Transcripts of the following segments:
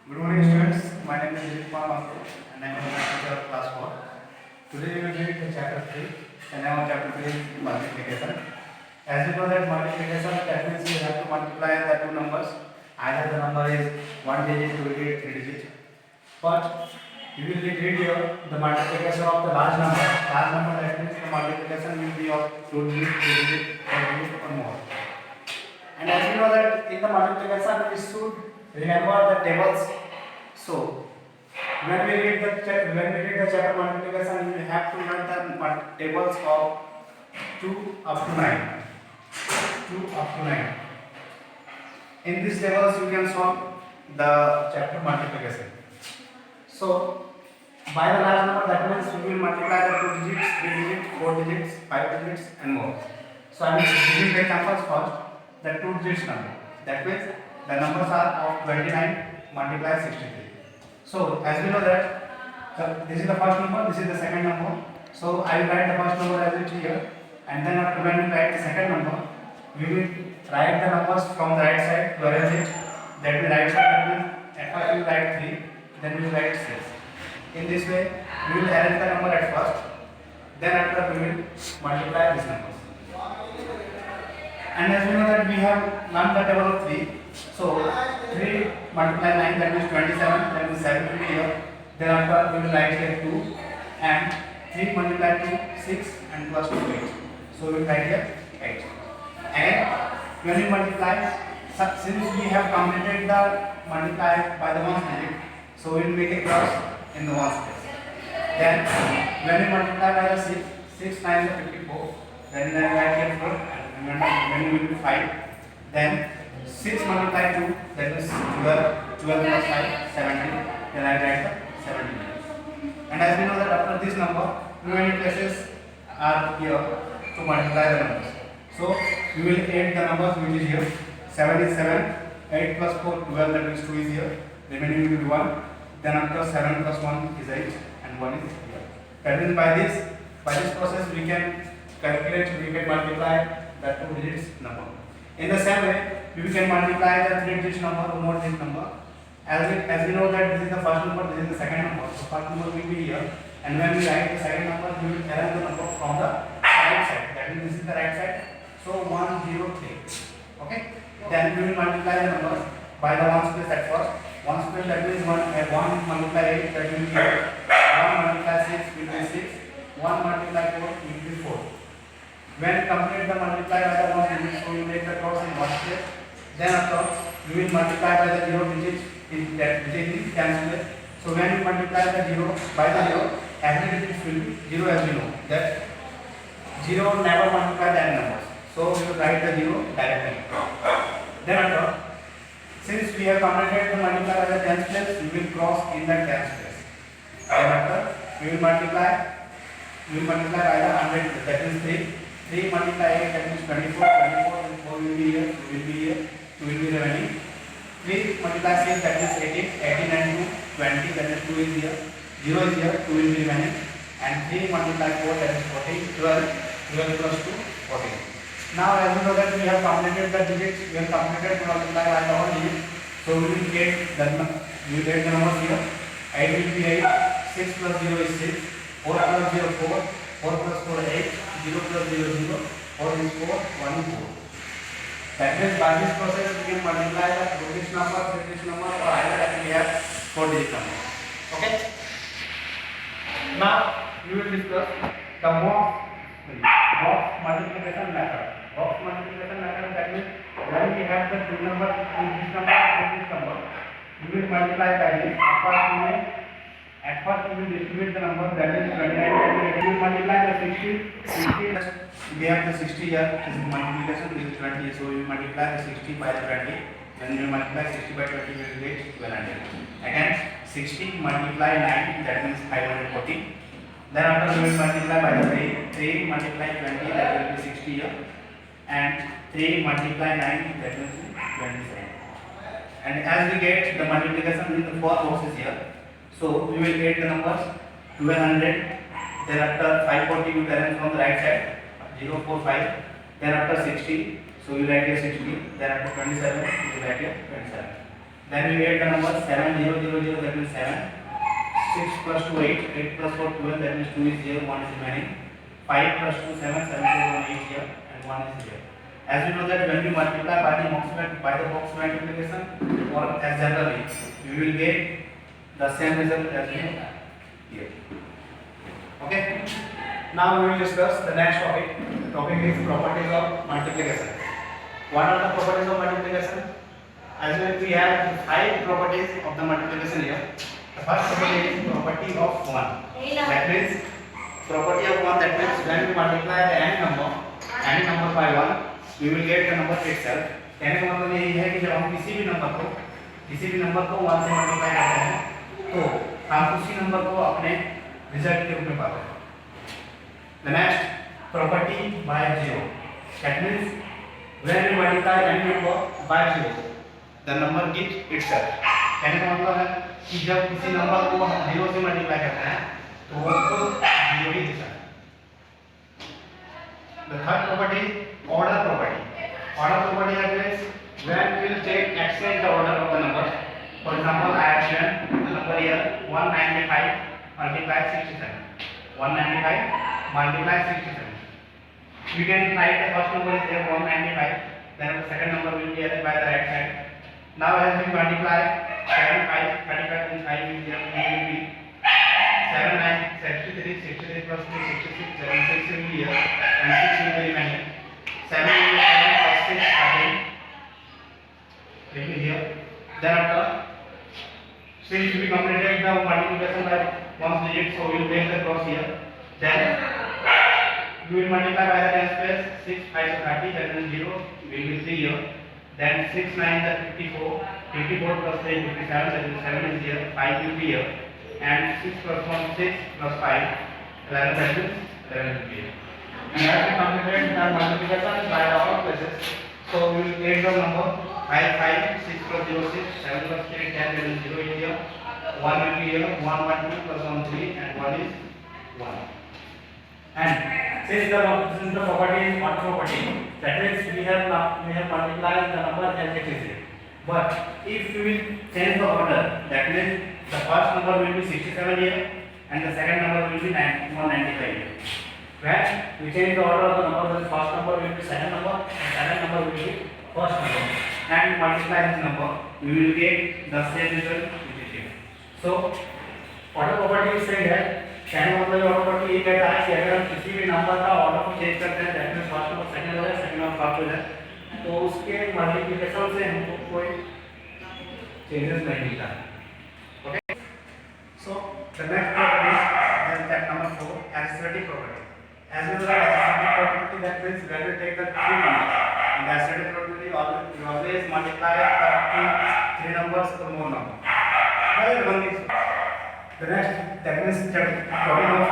Good morning, students. My name is Vijay Kumar Mathur, and I am a teacher of class 4. Today we will read the chapter 3, and now chapter 3 is multiplication. As you know that multiplication, that means we have to multiply the two numbers. Either the number is 1 digit, 2 digit, 3 digit. But you will read here the multiplication of the large number. Large number, that means the multiplication will be of 2 digit, 3 digit, 4 digit or more. And as you know that in the multiplication we should remember the tables. So when we read the chapter multiplication, we have to learn the tables of 2 up to 9. 2 up to 9. In these tables you can solve the chapter multiplication. So by the large number, that means we will multiply the 2 digits, 3 digits, 4 digits, 5 digits and more. So I will give the examples first. The 2 digits number. That means the numbers are of 29 multiply 63. So as we know that this is the first number, this is the second number. So I will write the first number as it here, and then after when we write the second number, we will write the numbers from the right side to arrange it. That will right side, that means at first we will write 3, then we will write 6. In this way, we will arrange the number at first, then after we will multiply these numbers. And as we know that we have learned the table of 3. So 3 multiply 9, that means 27, that means 7 will be here. Then after we will write here 2, and 3 multiply 2, 6 and plus 2, 8. So we will write here 8. And when we multiply, since we have completed the multiply by the ones digit, so we will make a cross in the ones place. Then when we multiply by the 6, 6 times 54, then we write here 4. When we will do 5, then 6 multiply 2, that is 12, 12 plus 5, 17, then I write the 17. And as we know that after this number, many places are here to multiply the numbers. So we will add the numbers which is here. 7 is 7, 8 plus 4, 12, that means 2 is here, remaining will be 1. Then after 7 plus 1 is 8 and 1 is here. That means by this process we can calculate, we can multiply the 2 digits number. In the same way, we can multiply the 3 digit number or more digit number. As we know that this is the first number, this is the second number. So first number will be here, and when we write the second number, we will arrange the number from the right side. That means this is the right side. So 1, 0, 3. Okay. Then we will multiply the numbers by the ones place at first. Ones place, that means 1 multiply 8, that will be here. 1 multiply 6 will be 6. 1 multiply 4 will be 4. When complete the multiply by the one digit, so we make the cross in one step. Then after we will multiply by the 0 digit in that digit is cancelled. So when we multiply the 0 by the 0, every digit will be 0, as we know that 0 never multiply the n numbers. So we will write the 0 directly. Then after, since we have completed the multiply by the tens place, we will cross in the tens place. Then after we will multiply by the 100, that is 3. 3 multiply 8, that means 24, 24 and 4 will be here, 2 will be here, 2 will be remaining. 3 multiply 6, that is 18, 18 and 2, 20, that is 2 is here, 0 is here, 2 will be remaining. And 3 multiply 4, that is 14, 12, 12 plus 2, 14. Now as you know that we have completed the digits, we have completed to multiply by the whole digit. So we will get the numbers here. 8 will be 8, 6 plus 0 is 6, 4 plus 0 4, 4 plus 4 8, 0 plus 0 0, 4 is 4, 1 is 4. That means by this process we can multiply the 2 digit number, 3 digit number, or either that we have 4 digit number. Okay. Now we will discuss the box multiplication method. Box multiplication method, that means when we have the two number, this number and this number, we will multiply by this. At first we will distribute the number, that is 29. We will multiply the 60. We have the 60 here. This is multiplication. This is 20. So we will multiply the 60 by the 20. When we multiply 60 by 20, we will get 1200. Again, 60 multiply 9, that means 540. Then after we will multiply by the 3. 3 multiply 20, that will be 60 here. And 3 multiply 9, that will be 27. And as we get the multiplication in the 4 boxes here, so we will get the numbers 1200. Then after 540 we will arrange from the right side, 0, 4, 5. Then after 60, so we write here 60. Then after 27, we will write here 27. Then we get the number 7 0 0 0, that means 7. 6 plus 2 8, 8 plus 4 12, that means 2 is here, 1 is remaining. 5 plus 2 7, 7 plus 1 8 here, and 1 is here. As we know that when we multiply by the box multiplication or as generally, we will get the same result as we have here. Okay. Now we will discuss the next topic. The topic is properties of multiplication. What are the properties of multiplication? As we have 5 properties of the multiplication here. The first property is property of 1. That means property of 1, that means when we multiply any number by 1, we will get the number itself. कहने का मतलब यही है कि जब हम किसी भी नंबर को 1 से मल्टीप्लाई करते हैं तो हम उसी नंबर को अपने रिजल्ट के रूप में पाते हैं. The next property by 0. That means when we multiply any number by 0, the number get itself. कहने का मतलब है कि जब किसी नंबर को 0 से मल्टीप्लाई करते हैं तो वो खुद 0 ही देता है. The third property, order property. Order property that means when we will exchange the order of the numbers. For example, I have given the number here 195 multiply 67. 195 multiply 67. We can write the first number is there 195. Then the second number will be added by the right side. Now as we multiply 7 5 35 and 5 is here, we will be 7 9 63 63 plus 3 66 76 will be here and 6 will be remaining. 7 will be 7 plus 6 13 will be here. Then after since we completed the multiplication by one digit, so we will make the cross here. Then we will multiply by the tens place. 6 5 is 30, that means 0 will be 3 here. Then 6 9 is 54, 54 plus 3 is 57, that means 7 is here, 5 will be here. And 6 plus 1 6 plus 5 11, that means 11 will be here. And as we completed the multiplication by the all places, so we will get the number 5 5 6 plus 0 6 7 plus 3 10, that means 0 is here, 1 will be here, 1 1 2 plus 1 3 and 1 is 1. And since the property is one property, that means we have multiplied the number as it is. But if we will change the order, that means the first number will be 67 here and the second number will be 195 here. When we change the order of the number, the first number will be second number and second number will be first number, and multiply this number, we will get the same result which is here. So order property is saying that कहने का मतलब order property ये कहता है कि अगर हम किसी भी नंबर का ऑर्डर को चेंज करते हैं, that means first number second हो जाए, सेकंड नंबर फर्स्ट हो जाए, तो उसके मल्टीप्लिकेशन से हमको कोई चेंजेस नहीं मिलता है. Okay. So the next property is that number 4, additive property. As we know that additive property, that means when we take the three numbers, in the additive property we always multiply the three numbers or more number. Well, one is the next, that means talking of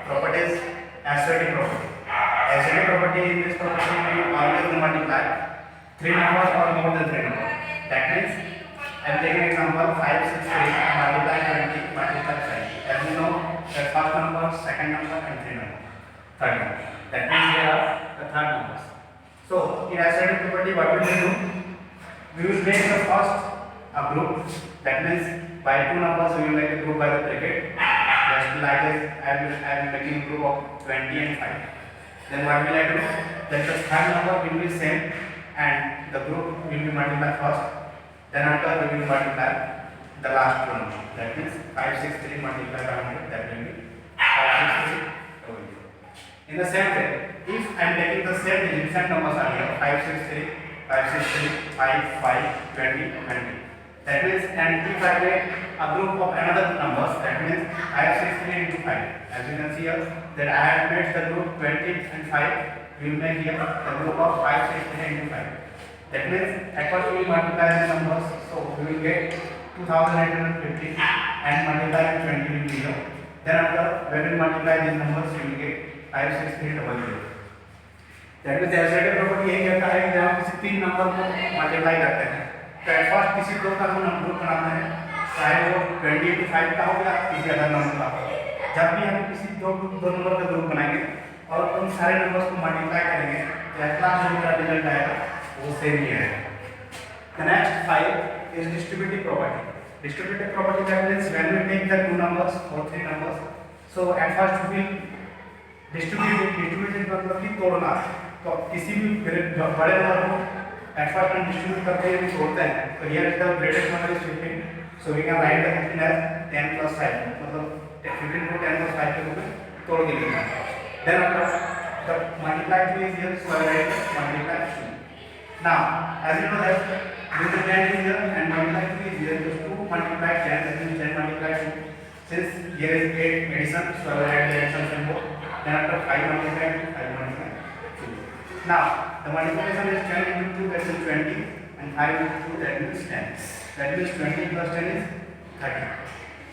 properties, additive property. Additive property, in this property we always multiply three numbers or more than three numbers. That means I am taking example 5 6 3 multiply 20 multiply 5. As we know that first number, second number and third number. That means here are the third numbers. So in additive property, what we will do? We will make the first a group. That means by two numbers we will make a group by the bracket. Just like this, I am making a group of 20 and 5. Then what will I do? Then the third number will be same and the group will be multiplied first. Then after we will multiply the last two numbers. That means 5 6 3 multiplied by 100. That will be 5 6 3. In the same way, if I am taking the same digit, same numbers are here 5 6 3 5 6 3 5 5 20 20. That means, and if I make a group of another numbers, that means 5 6 3 into 5. As you can see here, that I have made the group 20 and 5. We will make here the group of 5 6 3 into 5. That means at first we will multiply the numbers, so we will get 2850 and multiply 20 will be here. Then after when we multiply these numbers, we will get 5 6 3 0 0. That means additive property यही कहता है कि जब हम किसी तीन number को multiply करते हैं तो एट फर्स्ट किसी दो का हम ग्रुप बनाते हैं, चाहे वो 20 into 5 का हो या किसी अदर नंबर का हो. जब भी हम किसी दो नंबर का ग्रुप बनाएंगे और उन सारे नंबर्स को मल्टीप्लाई करेंगे तो एट लास्ट जो हमारा रिजल्ट आएगा वो सेम ही आएगा. The next 5 is distributive property. Distributive property that means when we take the two numbers or three numbers, so at first we will distribute मतलब कि तोड़ना, तो किसी भी बड़े नंबर को at first हम distribute करते हैं तोड़ते हैं, तो here is the greatest number is 15, so we can write the 15 as 10 plus 5, मतलब 15 को 10 plus 5 के रूप में तोड़ के लिखना. Then after the multiply 2 is here, so I write multiply 2. Now as you know that with the 10 is here and multiply 2 is here, so 2 multiply 10, that means 10 multiply 2. Since here is 8 addition, so I will write the addition symbol. Then after 5 multiply 2, 5 multiply 2. Now the multiplication is 10 into 2, that is 20, and 5 into 2, that means 10. That means 20 plus 10 is 30.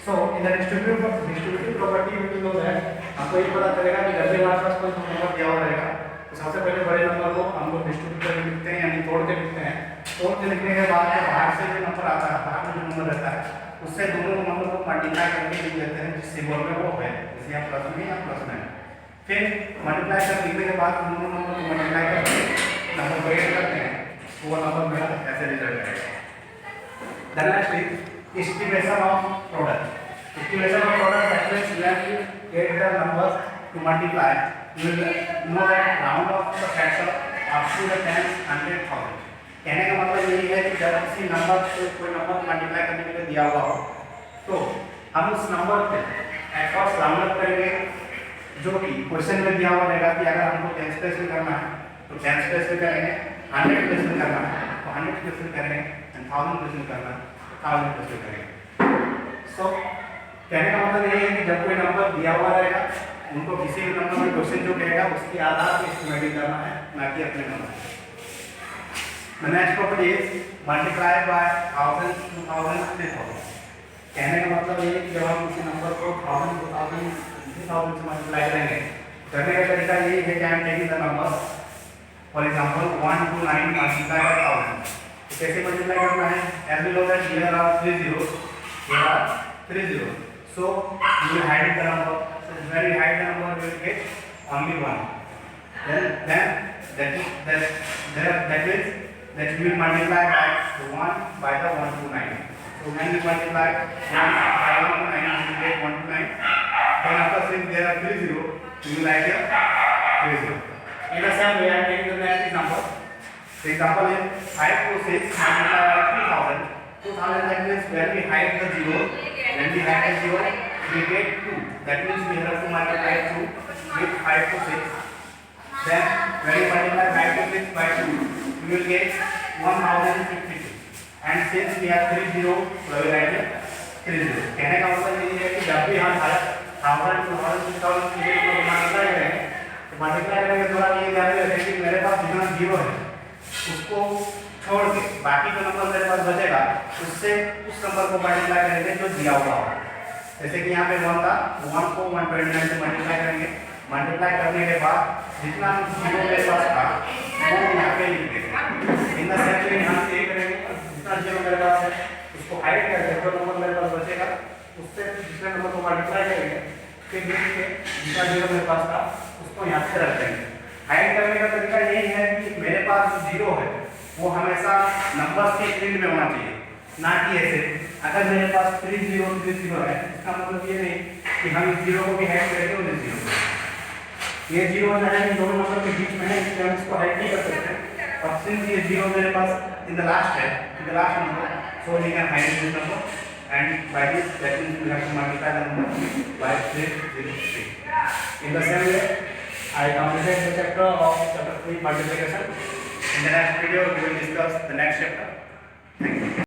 So in the distributive property we will know that हमको ये पता चलेगा कि जब भी हमारे पास कोई number दिया हुआ रहेगा, तो सबसे पहले बड़े नंबर को हम लोग डिस्ट्रीब्यूट करके लिखते हैं, यानी तोड़ के लिखते हैं. तोड़ के लिखने के बाद जो बाहर से जो नंबर आता है, बाहर में जो नंबर रहता है, उससे दोनों नंबर को मल्टीप्लाई करके लिख देते हैं जिस सिंबल में वो है, जैसे यहाँ प्लस में या प्लस में. फिर मल्टीप्लाई कर लिखने के बाद दोनों नंबर को मल्टीप्लाई करके नंबर को ऐड करते हैं, तो वो नंबर मेरा ऐसे रिजल्ट आएगा. Then next is estimation of product. Estimation of product, that means when you get the numbers to multiply, you will know that round of the factor up to the 10th 100,000. कहने का मतलब यही है कि जब किसी number से कोई नंबर मल्टीप्लाई करने के लिए दिया हुआ हो, तो हम उस नंबर पे एट फर्स्ट राउंड अप करेंगे, जो कि क्वेश्चन में दिया हुआ रहेगा कि अगर हमको 10 प्लेस में करना है तो 10 प्लेस में करेंगे, 100 प्लेस में करना है तो 100 प्लेस में करेंगे, 1000 प्लेस में करना है 1000 प्लेस में करेंगे. सो कहने का मतलब यही है कि जब कोई नंबर दिया हुआ रहेगा, उनको किसी भी नंबर में क्वेश्चन जो कहेगा उसके आधार पर एस्टिमेटिंग करना है, ना कि अपने number. The next property is multiply by 1000, 2000, 3000. कहने का मतलब ये है कि जब हम किसी नंबर को 1000, 2000, 3000 से मल्टीप्लाई करेंगे, करने का तरीका यही है कि हम taking the number, for example 129 multiply by 1000. कैसे मल्टीप्लाई करना है? As we know that here are 3 zeros, here are 3 zeros. So you will hide the number. So when you hide the number, you will get only 1. Then that means that we will multiply by the 1 by the 129. So when we multiply 1 by 129, we will get 129. Then after since there are 3 zeros, we will write here 3 zeros. In the same way, I am taking the next example. The example is 5 to 6 multiplied by 2000. 2000, that means when we hide the zero, we get 2. That means we have to multiply 2 with 5 to 6. Then when we multiply 5 to 6 by 2, we will get 1052. And since we have 3 zeros, so we write here 3 zeros. कहने का मतलब ये है कि जब भी हम 1000, 2000, 2000 की को मल्टीप्लाई करेंगे, तो मल्टीप्लाई करने के दौरान ये ध्यान रखें कि मेरे पास जितना जीरो है उसको छोड़ के बाकी जो नंबर मेरे पास बचेगा उससे उस नंबर को मल्टीप्लाई करेंगे जो दिया हुआ हो. जैसे कि यहाँ पे 1 था, 1 को 129 से मल्टीप्लाई करेंगे. मल्टीप्लाई करने के बाद जितना जीरो मेरे पास था वो यहाँ पे लिख देंगे. इन द सेम वे यहाँ से करेंगे, जितना जीरो मेरे पास है उसको हाइड करके जो नंबर मेरे पास बचेगा उससे दूसरे नंबर को मल्टीप्लाई करेंगे, फिर लिख के जितना जीरो मेरे पास था उसको यहाँ से रख देंगे. हाइड करने का तरीका यही है कि मेरे पास जो जीरो है वो हमेशा नंबर्स के एंड में होना चाहिए, ना कि ऐसे. अगर मेरे पास 3 0 3 0 है, इसका मतलब ये नहीं कि हम इस जीरो को भी हाइड करेंगे और इस जीरो को. ये जीरो जो है इन दोनों नंबर के बीच में है, इसलिए हम इसको हाइड नहीं कर सकते. और सिंस ये जीरो मेरे पास इन द लास्ट है, in the last number, so we can hide this number and by this that means we have to multiply the number by 303. In the same way, I completed the chapter of chapter 3 multiplication. In the next video, we will discuss the next chapter. Thank you.